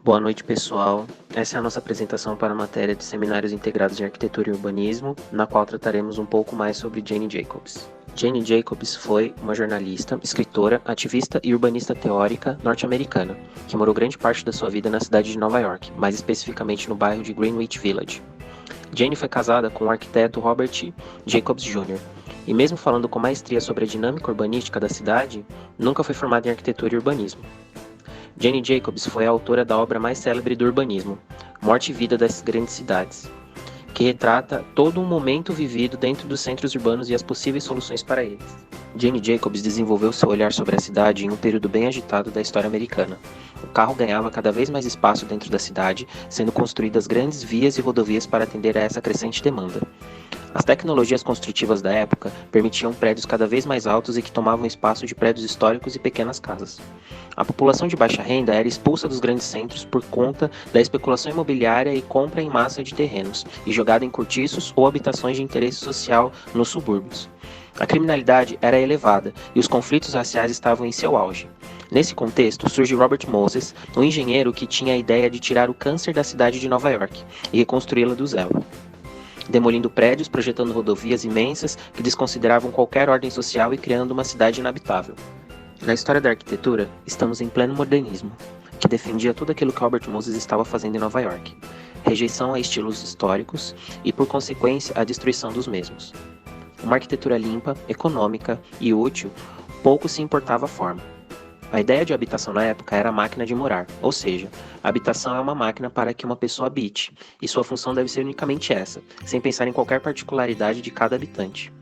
Boa noite, pessoal. Essa é a nossa apresentação para a matéria de Seminários Integrados em Arquitetura e Urbanismo, na qual trataremos um pouco mais sobre Jane Jacobs. Jane Jacobs foi uma jornalista, escritora, ativista e urbanista teórica norte-americana, que morou grande parte da sua vida na cidade de Nova York, mais especificamente no bairro de Greenwich Village. Jane foi casada com o arquiteto Robert Jacobs Jr., e mesmo falando com maestria sobre a dinâmica urbanística da cidade, nunca foi formada em arquitetura e urbanismo. Jane Jacobs foi a autora da obra mais célebre do urbanismo, Morte e Vida das Grandes Cidades, que retrata todo um momento vivido dentro dos centros urbanos e as possíveis soluções para eles. Jane Jacobs desenvolveu seu olhar sobre a cidade em um período bem agitado da história americana. O carro ganhava cada vez mais espaço dentro da cidade, sendo construídas grandes vias e rodovias para atender a essa crescente demanda. As tecnologias construtivas da época permitiam prédios cada vez mais altos e que tomavam espaço de prédios históricos e pequenas casas. A população de baixa renda era expulsa dos grandes centros por conta da especulação imobiliária e compra em massa de terrenos, e jogada em cortiços ou habitações de interesse social nos subúrbios. A criminalidade era elevada e os conflitos raciais estavam em seu auge. Nesse contexto, surge Robert Moses, um engenheiro que tinha a ideia de tirar o câncer da cidade de Nova York e reconstruí-la do zero, demolindo prédios, projetando rodovias imensas que desconsideravam qualquer ordem social e criando uma cidade inabitável. Na história da arquitetura, estamos em pleno modernismo, que defendia tudo aquilo que Robert Moses estava fazendo em Nova York, rejeição a estilos históricos e, por consequência, a destruição dos mesmos. Uma arquitetura limpa, econômica e útil, pouco se importava a forma. A ideia de habitação na época era a máquina de morar, ou seja, a habitação é uma máquina para que uma pessoa habite, e sua função deve ser unicamente essa, sem pensar em qualquer particularidade de cada habitante.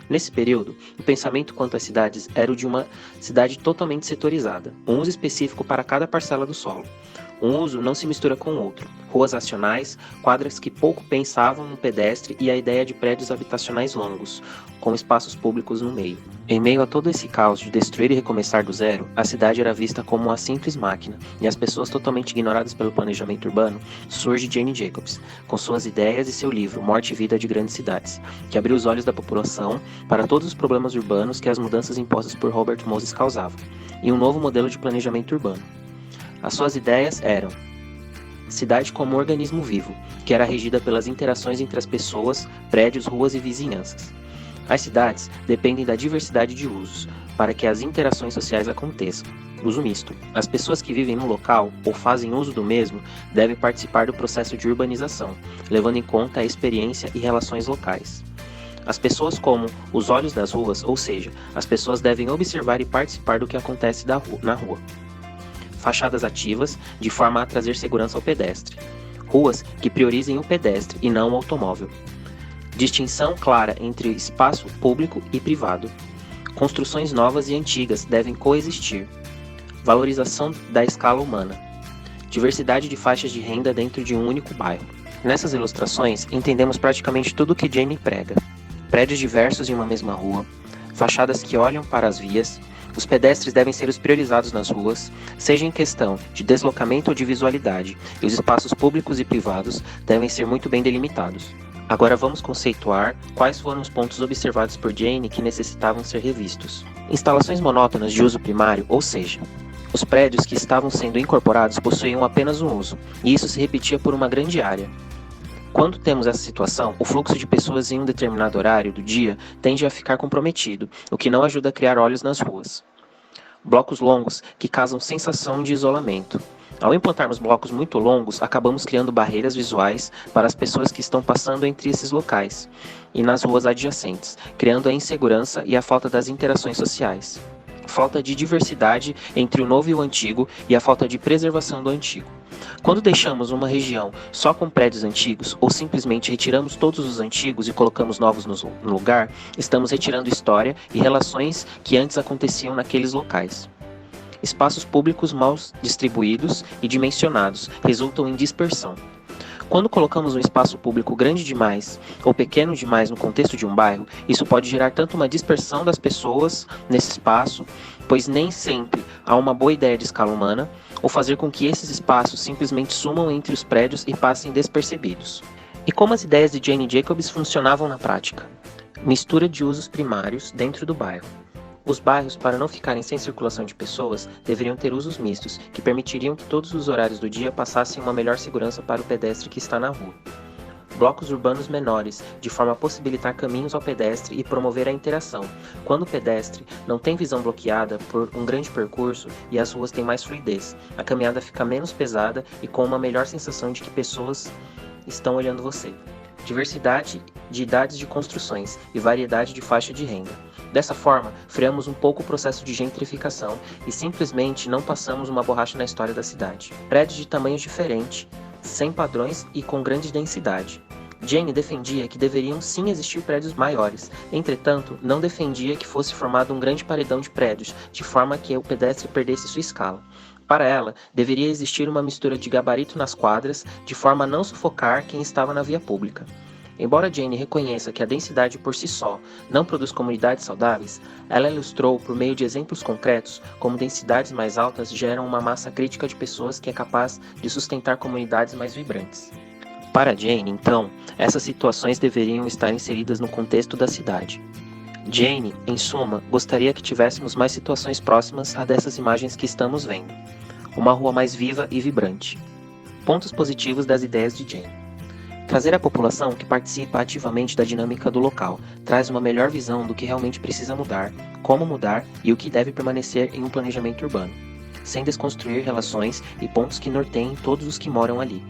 Nesse período, o pensamento quanto às cidades era o de uma cidade totalmente setorizada, um uso específico para cada parcela do solo. Um uso não se mistura com o outro. Ruas racionais, quadras que pouco pensavam no pedestre e a ideia de prédios habitacionais longos, com espaços públicos no meio. Em meio a todo esse caos de destruir e recomeçar do zero, a cidade era vista como uma simples máquina, e as pessoas totalmente ignoradas pelo planejamento urbano, surge Jane Jacobs, com suas ideias e seu livro Morte e Vida de Grandes Cidades, que abriu os olhos da população para todos os problemas urbanos que as mudanças impostas por Robert Moses causavam, e um novo modelo de planejamento urbano. As suas ideias eram: cidade como um organismo vivo, que era regida pelas interações entre as pessoas, prédios, ruas e vizinhanças. As cidades dependem da diversidade de usos, para que as interações sociais aconteçam. Uso misto. As pessoas que vivem no local ou fazem uso do mesmo devem participar do processo de urbanização, levando em conta a experiência e relações locais. As pessoas como os olhos das ruas, ou seja, as pessoas devem observar e participar do que acontece na rua. Fachadas ativas, de forma a trazer segurança ao pedestre. Ruas que priorizem o pedestre e não o automóvel. Distinção clara entre espaço público e privado. Construções novas e antigas devem coexistir. Valorização da escala humana. Diversidade de faixas de renda dentro de um único bairro. Nessas ilustrações, entendemos praticamente tudo o que Jane prega. Prédios diversos em uma mesma rua, fachadas que olham para as vias. Os pedestres devem ser os priorizados nas ruas, seja em questão de deslocamento ou de visualidade, e os espaços públicos e privados devem ser muito bem delimitados. Agora vamos conceituar quais foram os pontos observados por Jane que necessitavam ser revistos. Instalações monótonas de uso primário, ou seja, os prédios que estavam sendo incorporados possuíam apenas um uso, e isso se repetia por uma grande área. Quando temos essa situação, o fluxo de pessoas em um determinado horário do dia tende a ficar comprometido, o que não ajuda a criar olhos nas ruas. Blocos longos que causam sensação de isolamento. Ao implantarmos blocos muito longos, acabamos criando barreiras visuais para as pessoas que estão passando entre esses locais e nas ruas adjacentes, criando a insegurança e a falta das interações sociais. Falta de diversidade entre o novo e o antigo e a falta de preservação do antigo. Quando deixamos uma região só com prédios antigos ou simplesmente retiramos todos os antigos e colocamos novos no lugar, estamos retirando história e relações que antes aconteciam naqueles locais. Espaços públicos mal distribuídos e dimensionados resultam em dispersão. Quando colocamos um espaço público grande demais ou pequeno demais no contexto de um bairro, isso pode gerar tanto uma dispersão das pessoas nesse espaço, pois nem sempre há uma boa ideia de escala humana, ou fazer com que esses espaços simplesmente sumam entre os prédios e passem despercebidos. E como as ideias de Jane Jacobs funcionavam na prática? Mistura de usos primários dentro do bairro. Os bairros, para não ficarem sem circulação de pessoas, deveriam ter usos mistos, que permitiriam que todos os horários do dia passassem uma melhor segurança para o pedestre que está na rua. Blocos urbanos menores, de forma a possibilitar caminhos ao pedestre e promover a interação. Quando o pedestre não tem visão bloqueada por um grande percurso e as ruas têm mais fluidez, a caminhada fica menos pesada e com uma melhor sensação de que pessoas estão olhando você. Diversidade de idades de construções e variedade de faixa de renda. Dessa forma, freamos um pouco o processo de gentrificação e simplesmente não passamos uma borracha na história da cidade. Prédios de tamanhos diferentes, sem padrões e com grande densidade. Jane defendia que deveriam sim existir prédios maiores, entretanto, não defendia que fosse formado um grande paredão de prédios, de forma que o pedestre perdesse sua escala. Para ela, deveria existir uma mistura de gabarito nas quadras, de forma a não sufocar quem estava na via pública. Embora Jane reconheça que a densidade por si só não produz comunidades saudáveis, ela ilustrou por meio de exemplos concretos como densidades mais altas geram uma massa crítica de pessoas que é capaz de sustentar comunidades mais vibrantes. Para Jane, então, essas situações deveriam estar inseridas no contexto da cidade. Jane, em suma, gostaria que tivéssemos mais situações próximas a dessas imagens que estamos vendo. Uma rua mais viva e vibrante. Pontos positivos das ideias de Jane. Trazer a população que participa ativamente da dinâmica do local traz uma melhor visão do que realmente precisa mudar, como mudar e o que deve permanecer em um planejamento urbano, sem desconstruir relações e pontos que norteiem todos os que moram ali.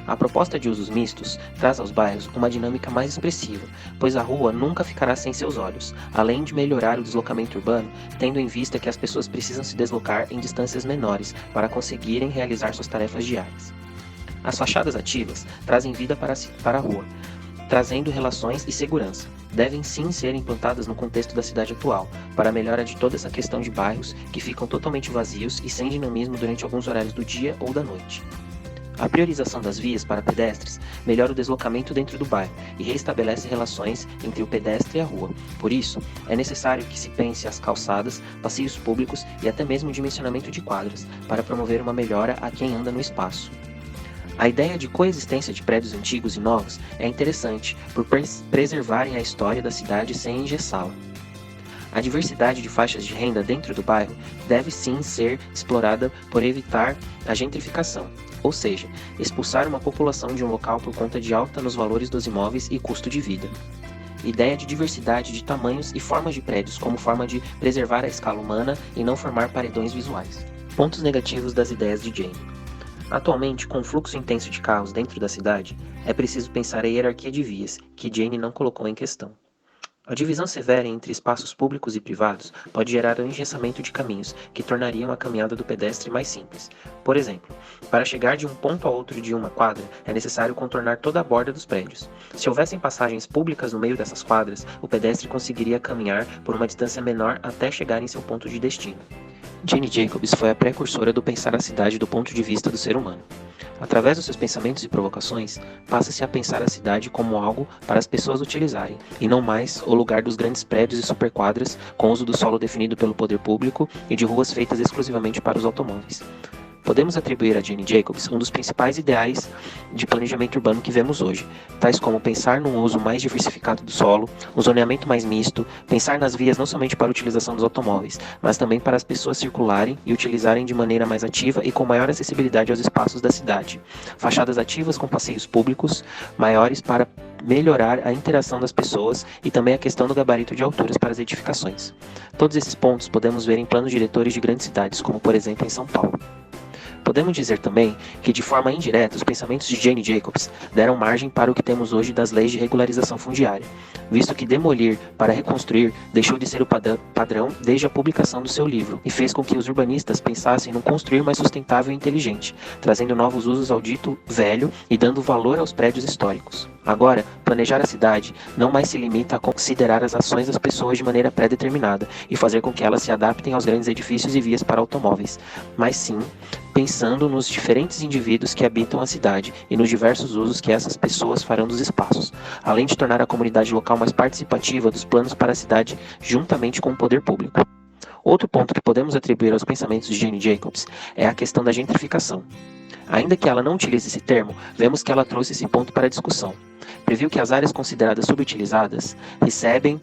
A proposta de usos mistos traz aos bairros uma dinâmica mais expressiva, pois a rua nunca ficará sem seus olhos, além de melhorar o deslocamento urbano, tendo em vista que as pessoas precisam se deslocar em distâncias menores para conseguirem realizar suas tarefas diárias. As fachadas ativas trazem vida para a rua, trazendo relações e segurança. Devem sim ser implantadas no contexto da cidade atual, para a melhora de toda essa questão de bairros que ficam totalmente vazios e sem dinamismo durante alguns horários do dia ou da noite. A priorização das vias para pedestres melhora o deslocamento dentro do bairro e restabelece relações entre o pedestre e a rua. Por isso, é necessário que se pense as calçadas, passeios públicos e até mesmo o dimensionamento de quadras, para promover uma melhora a quem anda no espaço. A ideia de coexistência de prédios antigos e novos é interessante por preservarem a história da cidade sem engessá-la. A diversidade de faixas de renda dentro do bairro deve sim ser explorada por evitar a gentrificação, ou seja, expulsar uma população de um local por conta de alta nos valores dos imóveis e custo de vida. Ideia de diversidade de tamanhos e formas de prédios como forma de preservar a escala humana e não formar paredões visuais. Pontos negativos das ideias de Jane. Atualmente, com o fluxo intenso de carros dentro da cidade, é preciso pensar a hierarquia de vias, que Jane não colocou em questão. A divisão severa entre espaços públicos e privados pode gerar o engessamento de caminhos, que tornariam a caminhada do pedestre mais simples. Por exemplo, para chegar de um ponto a outro de uma quadra, é necessário contornar toda a borda dos prédios. Se houvessem passagens públicas no meio dessas quadras, o pedestre conseguiria caminhar por uma distância menor até chegar em seu ponto de destino. Jane Jacobs foi a precursora do pensar a cidade do ponto de vista do ser humano. Através dos seus pensamentos e provocações, passa-se a pensar a cidade como algo para as pessoas utilizarem, e não mais o lugar dos grandes prédios e superquadras com uso do solo definido pelo poder público e de ruas feitas exclusivamente para os automóveis. Podemos atribuir a Jane Jacobs um dos principais ideais de planejamento urbano que vemos hoje, tais como pensar num uso mais diversificado do solo, um zoneamento mais misto, pensar nas vias não somente para a utilização dos automóveis, mas também para as pessoas circularem e utilizarem de maneira mais ativa e com maior acessibilidade aos espaços da cidade. Fachadas ativas com passeios públicos maiores para melhorar a interação das pessoas e também a questão do gabarito de alturas para as edificações. Todos esses pontos podemos ver em planos diretores de grandes cidades, como por exemplo em São Paulo. Podemos dizer também que, de forma indireta, os pensamentos de Jane Jacobs deram margem para o que temos hoje das leis de regularização fundiária, visto que demolir para reconstruir deixou de ser o padrão desde a publicação do seu livro, e fez com que os urbanistas pensassem num construir mais sustentável e inteligente, trazendo novos usos ao dito velho e dando valor aos prédios históricos. Agora, planejar a cidade não mais se limita a considerar as ações das pessoas de maneira pré-determinada e fazer com que elas se adaptem aos grandes edifícios e vias para automóveis, mas sim pensando nos diferentes indivíduos que habitam a cidade e nos diversos usos que essas pessoas farão dos espaços, além de tornar a comunidade local mais participativa dos planos para a cidade juntamente com o poder público. Outro ponto que podemos atribuir aos pensamentos de Jane Jacobs é a questão da gentrificação. Ainda que ela não utilize esse termo, vemos que ela trouxe esse ponto para a discussão. Previu que as áreas consideradas subutilizadas recebem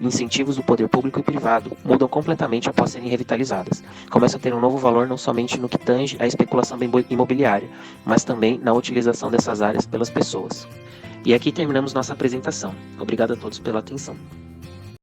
incentivos do poder público e privado mudam completamente após serem revitalizadas. Começam a ter um novo valor não somente no que tange à especulação imobiliária, mas também na utilização dessas áreas pelas pessoas. E aqui terminamos nossa apresentação. Obrigado a todos pela atenção.